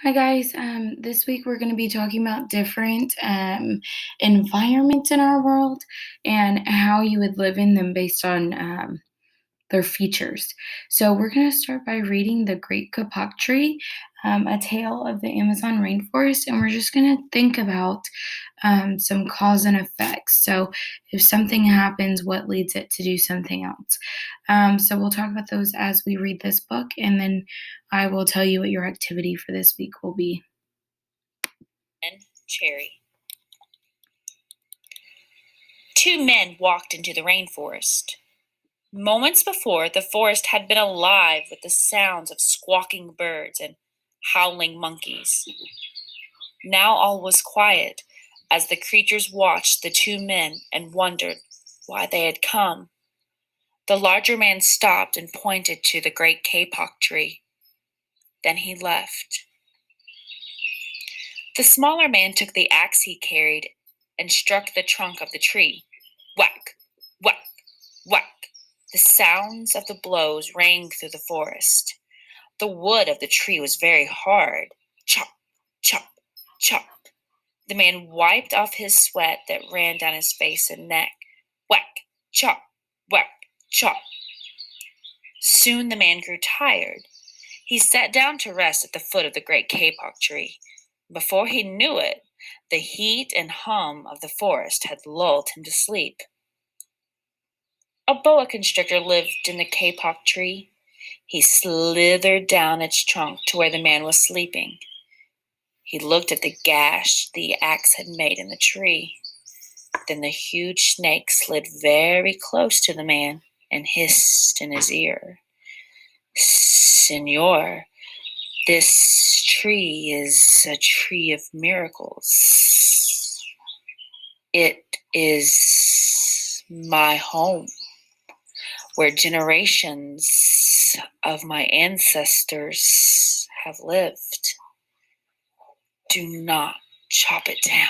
Hi guys. This week we're going to be talking about different environments in our world and how you would live in them based on their features. So we're going to start by reading The Great Kapok Tree, a tale of the Amazon rainforest, and we're just going to think about some cause and effects. So if something happens, what leads it to do something else? So we'll talk about those as we read this book, and then I will tell you what your activity for this week will be. And Cherry. Two men walked into the rainforest. Moments before, the forest had been alive with the sounds of squawking birds and howling monkeys. Now all was quiet as the creatures watched the two men and wondered why they had come. The larger man stopped and pointed to the great kapok tree. Then he left. The smaller man took the axe he carried and struck the trunk of the tree. Whack, whack, whack. The sounds of the blows rang through the forest. The wood of the tree was very hard. Chop, chop, chop. The man wiped off his sweat that ran down his face and neck. Whack, chop, whack, chop. Soon the man grew tired. He sat down to rest at the foot of the great kapok tree. Before he knew it, the heat and hum of the forest had lulled him to sleep. A boa constrictor lived in the kapok tree. He slithered down its trunk to where the man was sleeping. He looked at the gash the axe had made in the tree. Then the huge snake slid very close to the man and hissed in his ear. "Senor, this tree is a tree of miracles. It is my home, where generations of my ancestors have lived. Do not chop it down."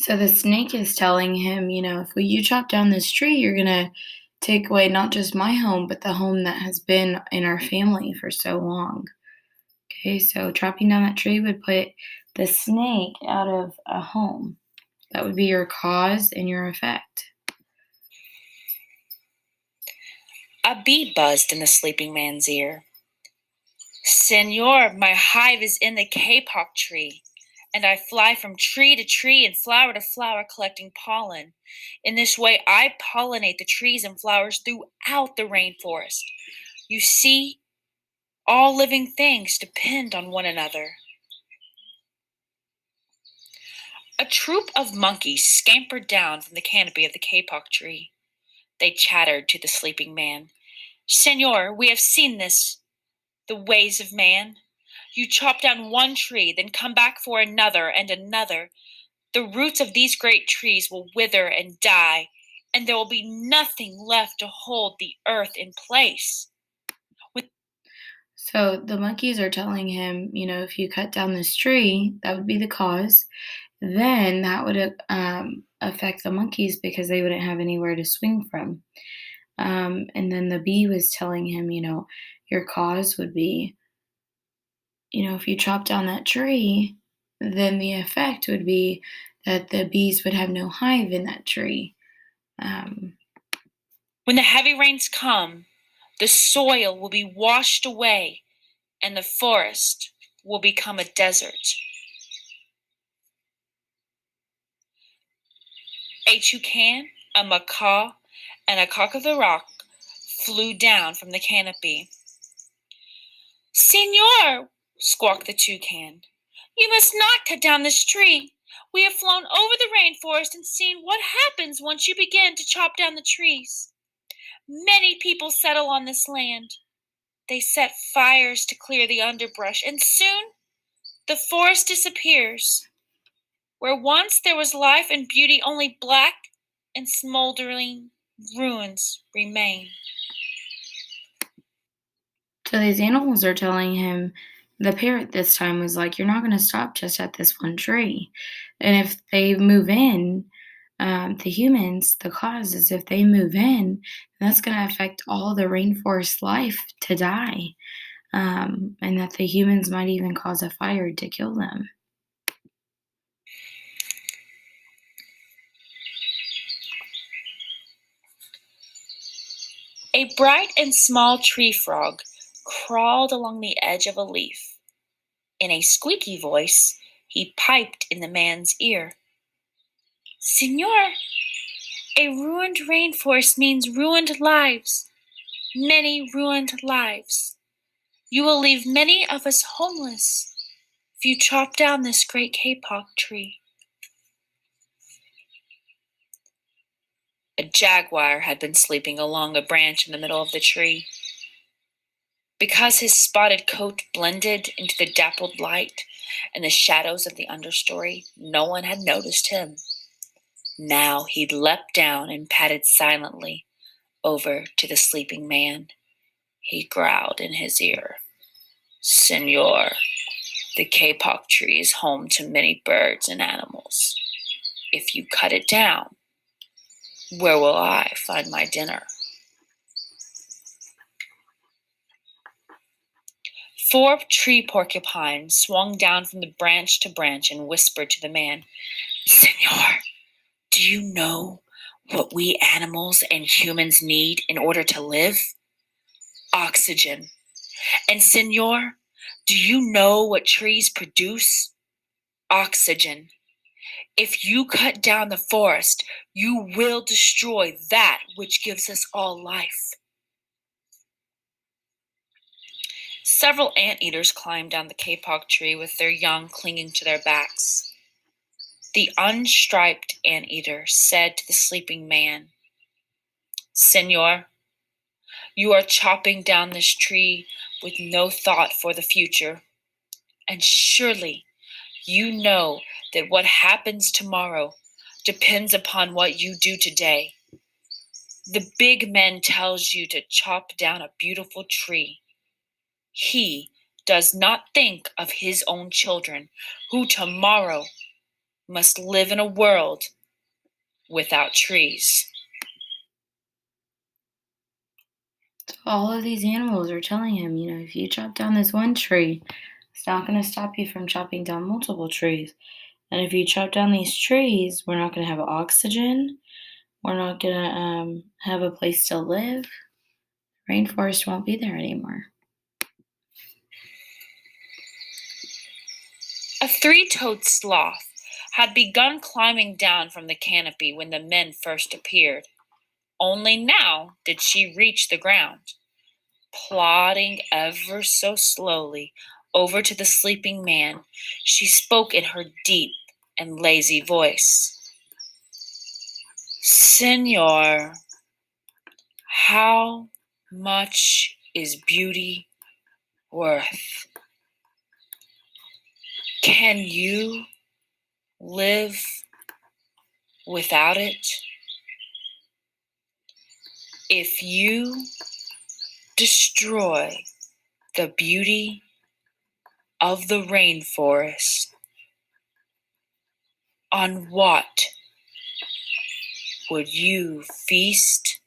So the snake is telling him, if you chop down this tree, you're going to take away not just my home, but the home that has been in our family for so long. Okay, so chopping down that tree would put the snake out of a home. That would be your cause and your effect. A bee buzzed in the sleeping man's ear. "Senor, my hive is in the kapok tree, and I fly from tree to tree and flower to flower collecting pollen. In this way, I pollinate the trees and flowers throughout the rainforest. You see, all living things depend on one another." A troop of monkeys scampered down from the canopy of the kapok tree. They chattered to the sleeping man. "Senor, we have seen the ways of man. You chop down one tree, then come back for another and another. The roots of these great trees will wither and die, and there will be nothing left to hold the earth in place." So the monkeys are telling him, if you cut down this tree, that would be the cause. Then that would affect the monkeys because they wouldn't have anywhere to swing from. And then the bee was telling him, your cause would be, if you chop down that tree, then the effect would be that the bees would have no hive in that tree. Um, When the heavy rains come, the soil will be washed away, and the forest will become a desert. A toucan, a macaw, and a cock of the rock flew down from the canopy. "Senor," squawked the toucan, "you must not cut down this tree. We have flown over the rainforest and seen what happens once you begin to chop down the trees. Many people settle on this land. They set fires to clear the underbrush, and soon the forest disappears. Where once there was life and beauty, only black and smoldering ruins remain." so these animals are telling him, the parrot this time was like, you're not going to stop just at this one tree. And if they move in, the humans, the cause is if they move in, that's going to affect all the rainforest life to die. and that the humans might even cause a fire to kill them. A bright and small tree frog crawled along the edge of a leaf. In a squeaky voice, he piped in the man's ear. "Senor, a ruined rainforest means ruined lives, many ruined lives. You will leave many of us homeless if you chop down this great kapok tree." A jaguar had been sleeping along a branch in the middle of the tree. Because his spotted coat blended into the dappled light and the shadows of the understory, no one had noticed him. Now he leapt down and padded silently over to the sleeping man. He growled in his ear, "Senor, the kapok tree is home to many birds and animals. If you cut it down, where will I find my dinner?" 4 tree porcupines swung down from the branch to branch and whispered to the man, "Senor, do you know what we animals and humans need in order to live? Oxygen. And senor, do you know what trees produce? Oxygen. If you cut down the forest, you will destroy that which gives us all life." Several anteaters climbed down the kapok tree with their young clinging to their backs. The unstriped anteater said to the sleeping man, "Senor, you are chopping down this tree with no thought for the future. And surely you know that what happens tomorrow depends upon what you do today. The big man tells you to chop down a beautiful tree. He does not think of his own children, who tomorrow must live in a world without trees." So all of these animals are telling him, if you chop down this one tree, it's not going to stop you from chopping down multiple trees. And if you chop down these trees, we're not going to have oxygen. We're not going to have a place to live. Rainforest won't be there anymore. A 3-toed sloth had begun climbing down from the canopy when the men first appeared. Only now did she reach the ground. Plodding ever so slowly over to the sleeping man, she spoke in her deep and lazy voice. "Senor, how much is beauty worth? Can you live without it? If you destroy the beauty of the rainforest, on what would you feast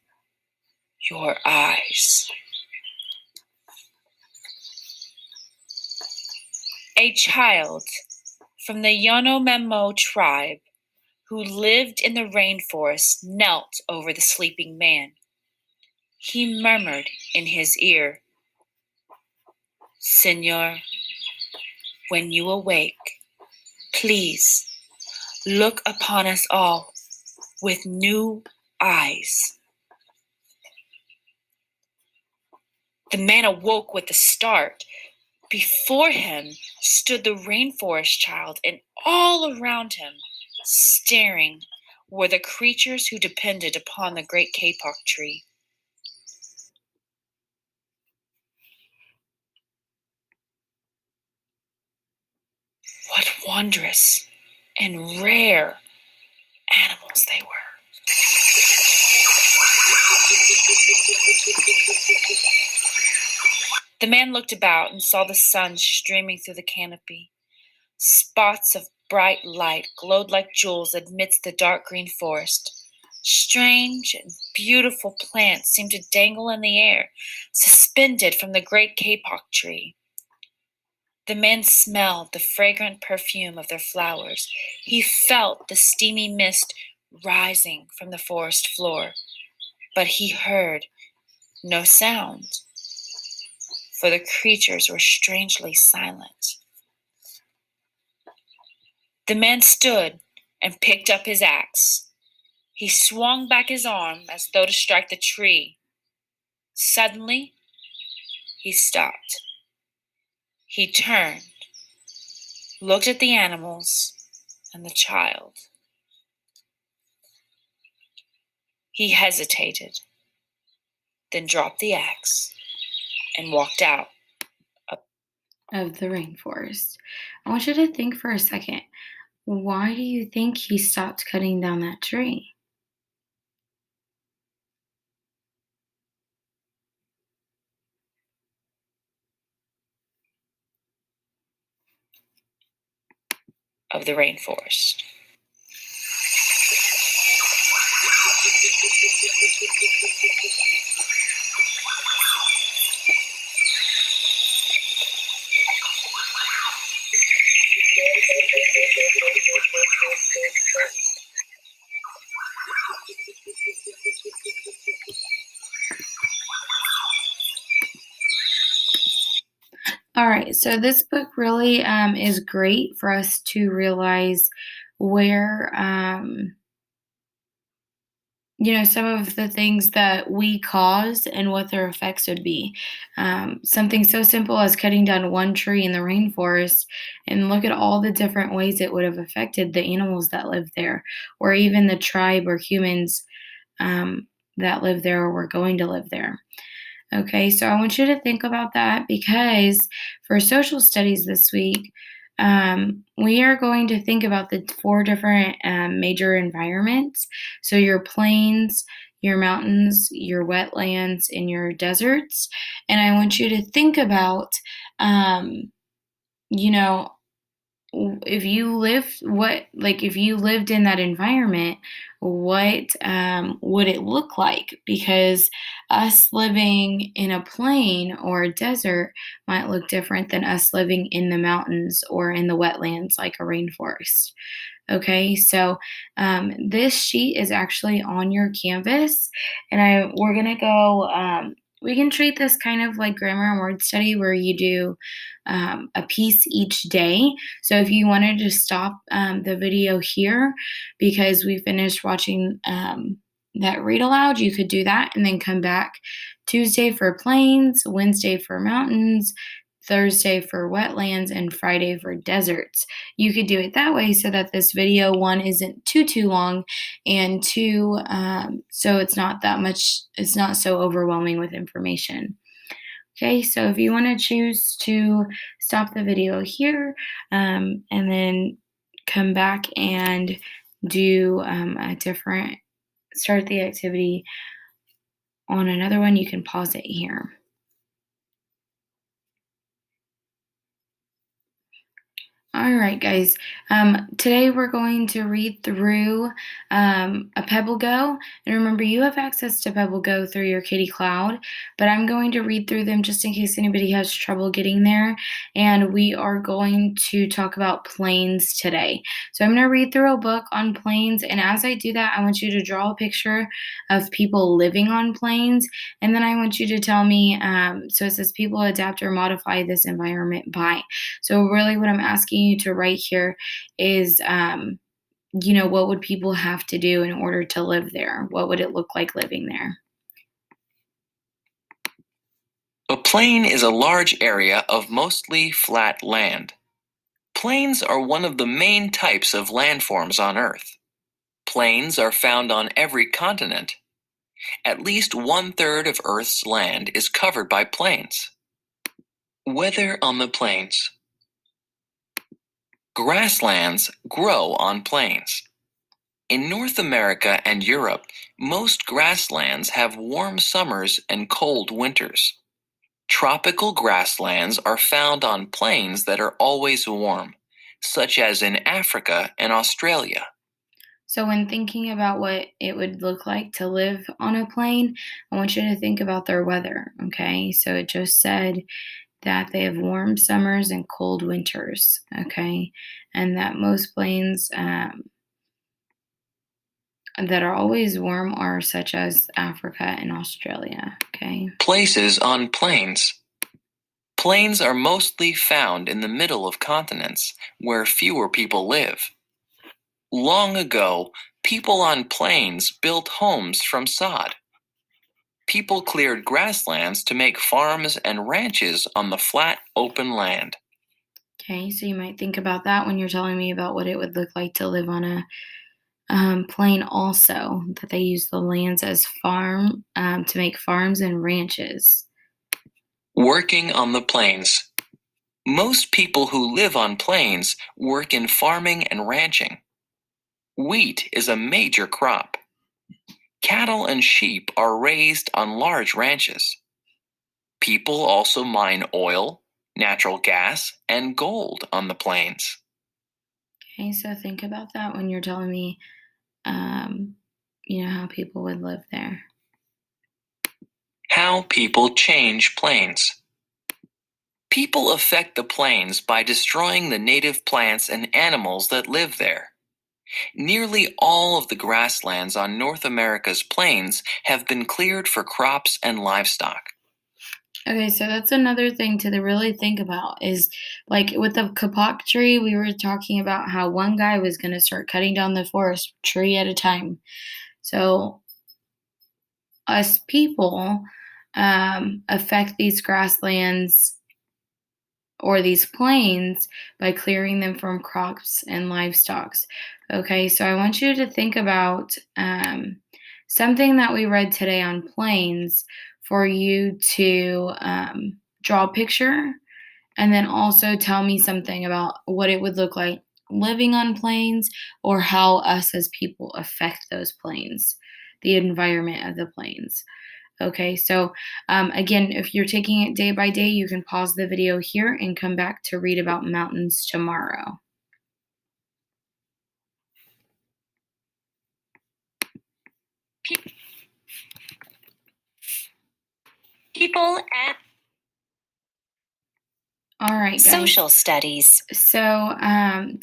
your eyes?" A child from the Yanomamo tribe who lived in the rainforest knelt over the sleeping man. He murmured in his ear, "Senor, when you awake, please look upon us all with new eyes." The man awoke with a start. Before him stood the rainforest child, and all around him, staring, were the creatures who depended upon the great kapok tree. What wondrous and rare animals they were. The man looked about and saw the sun streaming through the canopy. Spots of bright light glowed like jewels amidst the dark green forest. Strange and beautiful plants seemed to dangle in the air, suspended from the great kapok tree. The man smelled the fragrant perfume of their flowers. He felt the steamy mist rising from the forest floor, but he heard no sound, for the creatures were strangely silent. The man stood and picked up his axe. He swung back his arm as though to strike the tree. Suddenly, he stopped. He turned, looked at the animals and the child. He hesitated, then dropped the axe and walked out. Of the rainforest. I want you to think for a second. Why do you think he stopped cutting down that tree? Of the rainforest. All right, so this book really is great for us to realize where, some of the things that we cause and what their effects would be. Something so simple as cutting down one tree in the rainforest, and look at all the different ways it would have affected the animals that live there, or even the tribe or humans that live there or were going to live there. Okay, so I want you to think about that because for social studies this week, we are going to think about the four different major environments. So, your plains, your mountains, your wetlands, and your deserts. And I want you to think about, um, you know, if you lived if you lived in that environment, what would it look like? Because us living in a plain or a desert might look different than us living in the mountains or in the wetlands like a rainforest. Okay, so this sheet is actually on your canvas, and we're gonna go. We can treat this kind of like grammar and word study where you do a piece each day. So if you wanted to stop the video here because we finished watching that read aloud, you could do that and then come back Tuesday for plains, Wednesday for mountains, Thursday for wetlands, and Friday for deserts. You could do it that way so that this video, one, isn't too long, and two, so it's not that much, it's not so overwhelming with information. Okay, so if you want to choose to stop the video here and then come back and do start the activity on another one, you can pause it here. All right, guys. Today we're going to read through a Pebble Go. And remember, you have access to Pebble Go through your Kitty Cloud, but I'm going to read through them just in case anybody has trouble getting there. And we are going to talk about plains today. So I'm going to read through a book on plains. And as I do that, I want you to draw a picture of people living on plains. And then I want you to tell me, so it says people adapt or modify this environment by. So really what I'm asking you to write here is, what would people have to do in order to live there? What would it look like living there? A plain is a large area of mostly flat land. Plains are one of the main types of landforms on Earth. Plains are found on every continent. At least 1/3 of Earth's land is covered by plains. Weather on the plains. Grasslands grow on plains. In North America and Europe, most grasslands have warm summers and cold winters. Tropical grasslands are found on plains that are always warm, such as in Africa and Australia. So, when thinking about what it would look like to live on a plane, I want you to think about their weather. Okay. So, it just said that they have warm summers and cold winters. Okay. And that most planes that are always warm are such as Africa and Australia. Okay. Places on plains. Plains are mostly found in the middle of continents, where fewer people live. Long ago, people on plains built homes from sod. People cleared grasslands to make farms and ranches on the flat, open land. Okay. So, you might think about that when you're telling me about what it would look like to live on a plain, also, that they use the lands as to make farms and ranches. Working on the plains. Most people who live on plains work in farming and ranching. Wheat is a major crop. Cattle and sheep are raised on large ranches. People also mine oil, natural gas, and gold on the plains. Okay, so think about that when you're telling me, um, how people would live there. How people change plains. People affect the plains by destroying the native plants and animals that live there. Nearly all of the grasslands on North America's plains have been cleared for crops and livestock. Okay, so that's another thing to really think about is like with the kapok tree, we were talking about how one guy was going to start cutting down the forest tree at a time. So us people affect these grasslands or these plains by clearing them from crops and livestock. Okay, so I want you to think about something that we read today on plains for you to draw a picture and then also tell me something about what it would look like living on plains or how us as people affect those plains, the environment of the plains. Okay, so again, if you're taking it day by day, you can pause the video here and come back to read about mountains tomorrow. People and All right, guys. social studies. So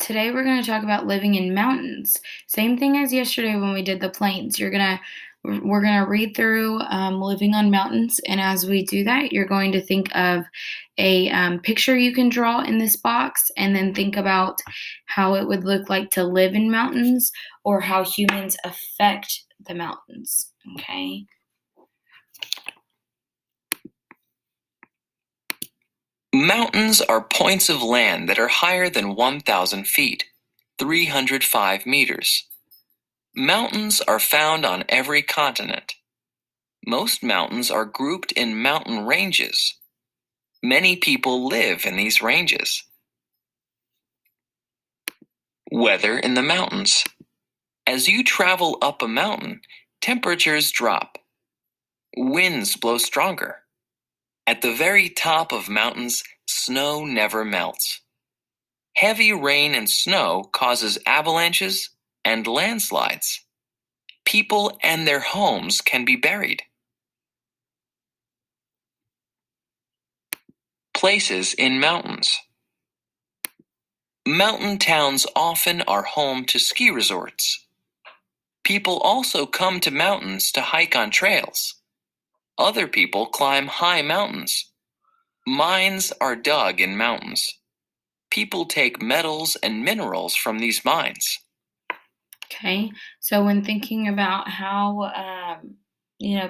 today we're going to talk about living in mountains. Same thing as yesterday when we did the plains. We're gonna read through living on mountains, and as we do that, you're going to think of a picture you can draw in this box, and then think about how it would look like to live in mountains or how humans affect the mountains. Okay. Mountains are points of land that are higher than 1,000 feet, 305 meters. Mountains are found on every continent. Most mountains are grouped in mountain ranges. Many people live in these ranges. Weather in the mountains. As you travel up a mountain, temperatures drop. Winds blow stronger. At the very top of mountains, snow never melts. Heavy rain and snow causes avalanches and landslides. People and their homes can be buried. Places in mountains. Mountain towns often are home to ski resorts. People also come to mountains to hike on trails. Other people climb high mountains. Mines are dug in mountains. People take metals and minerals from these mines. Okay, so when thinking about how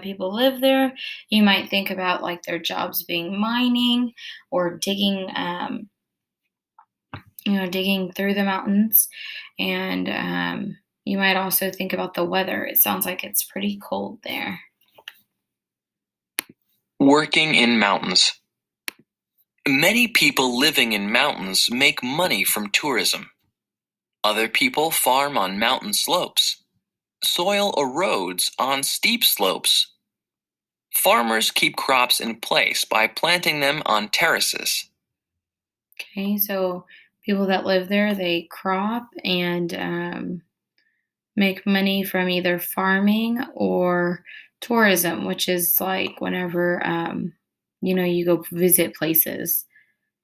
people live there, you might think about like their jobs being mining or digging, digging through the mountains, and you might also think about the weather. It sounds like it's pretty cold there. Working in mountains. Many people living in mountains make money from tourism. Other people farm on mountain slopes. Soil erodes on steep slopes. Farmers keep crops in place by planting them on terraces. Okay, so people that live there, they crop and make money from either farming or tourism, which is like whenever you go visit places,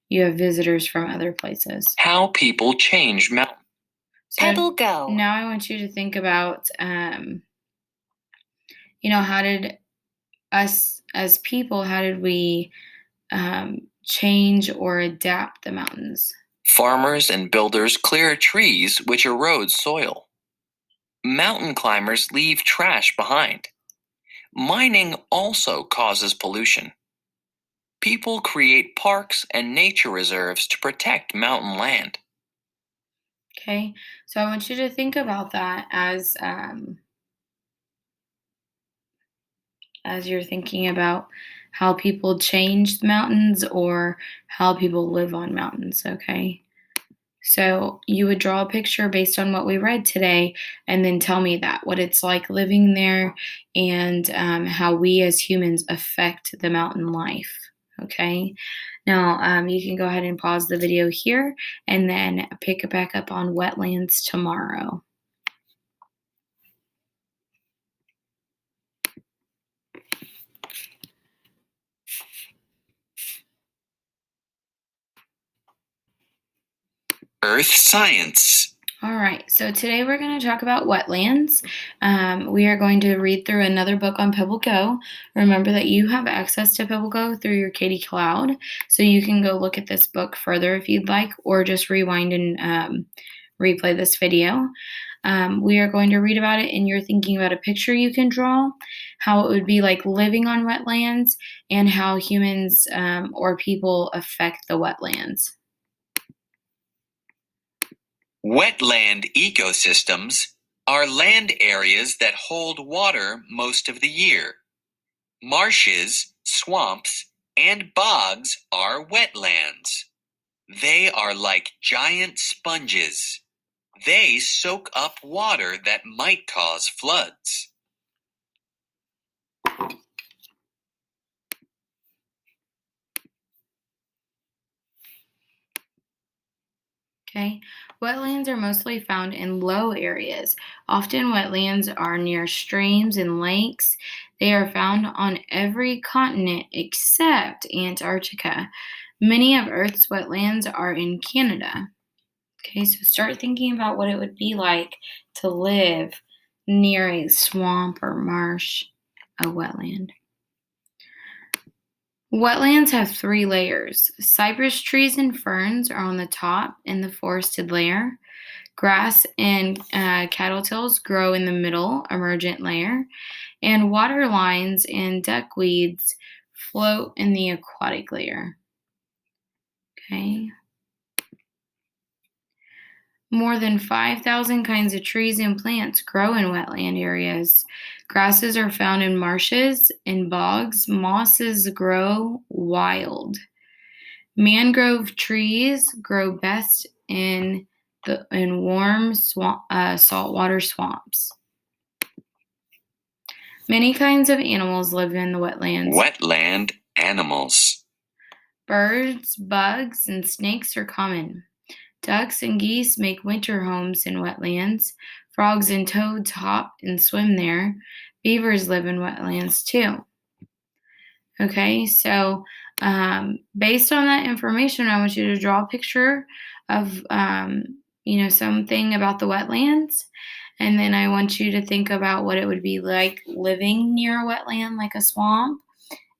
you have visitors from other places. How people change mountains. So Pebble Go. now I want you to think about, how did us as people, how did we change or adapt the mountains? Farmers and builders clear trees which erode soil. Mountain climbers leave trash behind. Mining also causes pollution. People create parks and nature reserves to protect mountain land. Okay, so I want you to think about that as you're thinking about how people change the mountains or how people live on mountains, okay? So you would draw a picture based on what we read today and then tell me what it's like living there and how we as humans affect the mountain life, okay? Now, you can go ahead and pause the video here and then pick it back up on wetlands tomorrow. Earth science. All right, so today we're going to talk about wetlands. We are going to read through another book on Pebble Go. Remember that you have access to Pebble Go through your Katie Cloud, so you can go look at this book further if you'd like, or just rewind and replay this video. We are going to read about it, and you're thinking about a picture you can draw, how it would be like living on wetlands, and how humans or people affect the wetlands. Wetland ecosystems are land areas that hold water most of the year. Marshes, swamps, and bogs are wetlands. They are like giant sponges. They soak up water that might cause floods. Okay, wetlands are mostly found in low areas. Often, wetlands are near streams and lakes. They are found on every continent except Antarctica. Many of Earth's wetlands are in Canada. Okay, so start thinking about what it would be like to live near a swamp or marsh, a wetland. Wetlands have 3 layers. Cypress trees and ferns are on the top in the forested layer. Grass and cattails grow in the middle, emergent layer. And water lines and duckweeds float in the aquatic layer. Okay. More than 5,000 kinds of trees and plants grow in wetland areas. Grasses are found in marshes and bogs. Mosses grow wild. Mangrove trees grow best in warm saltwater swamps. Many kinds of animals live in the wetlands. Wetland animals. Birds, bugs, and snakes are common. Ducks and geese make winter homes in wetlands. Frogs and toads hop and swim there. Beavers live in wetlands too. Okay, so based on that information, I want you to draw a picture of something about the wetlands, and then I want you to think about what it would be like living near a wetland, like a swamp,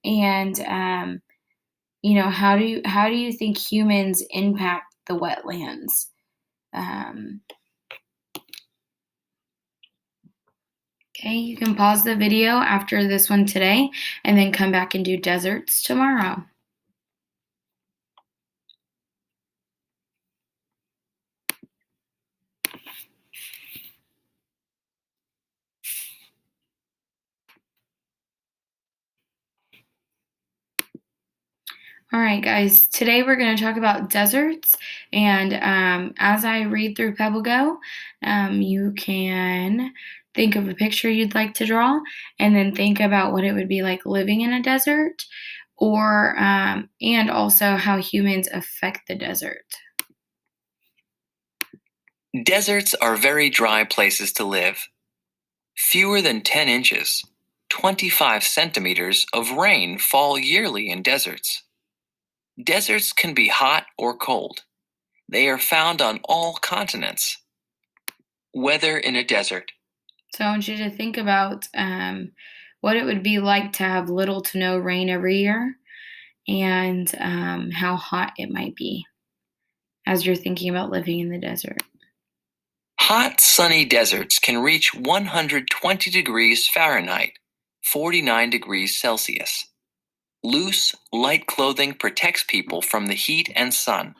and how do you think humans impact the wetlands? Okay, you can pause the video after this one today and then come back and do deserts tomorrow. All right, guys, today we're going to talk about deserts. And as I read through Pebble Go, you can think of a picture you'd like to draw and then think about what it would be like living in a desert or and also how humans affect the desert. Deserts are very dry places to live. Fewer than 10 inches, 25 centimeters of rain fall yearly in deserts. Deserts can be hot or cold. They are found on all continents. Weather in a desert. So I want you to think about what it would be like to have little to no rain every year and how hot it might be as you're thinking about living in the desert. Hot, sunny deserts can reach 120 degrees Fahrenheit, 49 degrees Celsius. Loose, light clothing protects people from the heat and sun.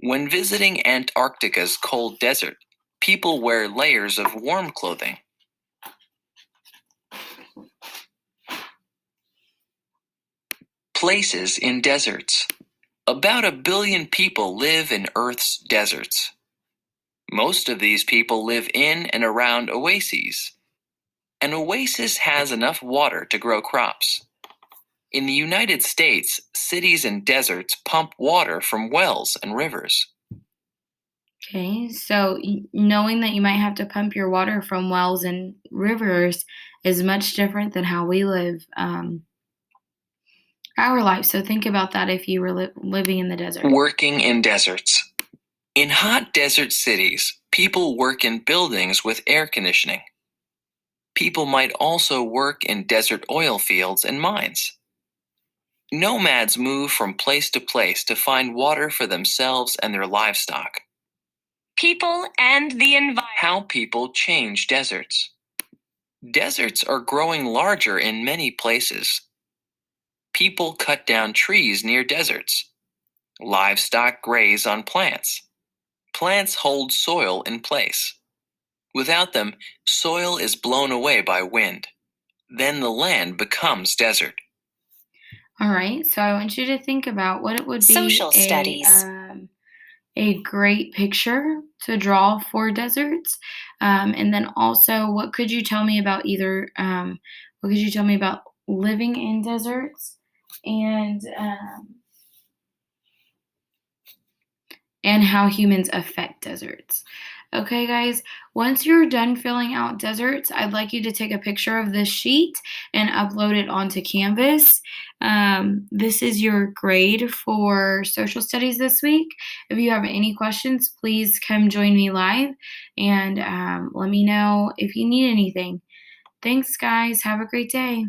When visiting Antarctica's cold desert, people wear layers of warm clothing. Places in deserts. About 1 billion people live in Earth's deserts. Most of these people live in and around oases. An oasis has enough water to grow crops. In the United States, cities and deserts pump water from wells and rivers. Okay, so knowing that you might have to pump your water from wells and rivers is much different than how we live our life. So think about that if you were living in the desert. Working in deserts. In hot desert cities, people work in buildings with air conditioning. People might also work in desert oil fields and mines. Nomads move from place to place to find water for themselves and their livestock. People and the environment. How people change deserts. Deserts are growing larger in many places. People cut down trees near deserts. Livestock graze on plants. Plants hold soil in place. Without them, soil is blown away by wind. Then the land becomes desert. All right, so I want you to think about what it would be Social studies. A great picture to draw for deserts, and then also what could you tell me about what could you tell me about living in deserts and how humans affect deserts. Okay, guys, once you're done filling out deserts, I'd like you to take a picture of this sheet and upload it onto Canvas. This is your grade for social studies this week. If you have any questions, please come join me live and let me know if you need anything. Thanks, guys. Have a great day.